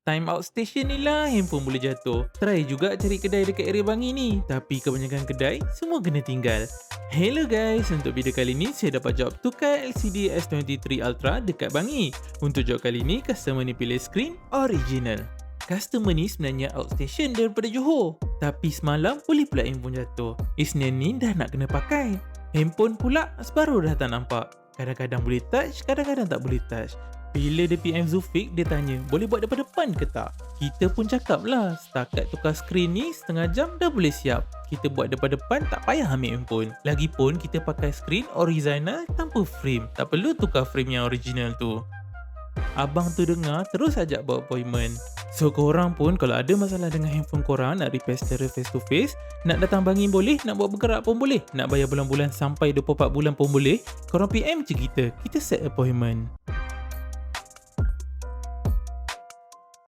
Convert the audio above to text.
Time out station ni lah handphone boleh jatuh. Try juga cari kedai dekat area Bangi ni. Tapi kebanyakan kedai, semua kena tinggal. Hello guys, untuk video kali ni saya dapat jawab tukar LCD S23 Ultra dekat Bangi. Untuk jawab kali ni, customer ni pilih screen original. Customer ni sebenarnya outstation daripada Johor. Tapi semalam boleh pula handphone jatuh. Isnin ni dah nak kena pakai. Handphone pula sebaru dah tak nampak. Kadang-kadang boleh touch, kadang-kadang tak boleh touch. Bila dia PM Zufik, dia tanya boleh buat daripada depan ke tak? Kita pun cakap lah, setakat tukar skrin ni setengah jam dah boleh siap. Kita buat daripada depan tak payah ambil handphone. Lagipun kita pakai skrin original tanpa frame. Tak perlu tukar frame yang original tu. Abang tu dengar terus ajak buat appointment. So korang pun kalau ada masalah dengan handphone korang, nak repair secara face to face, nak datang Bangi boleh, nak buat bergerak pun boleh, nak bayar bulan-bulan sampai 24 bulan pun boleh, korang PM je kita set appointment.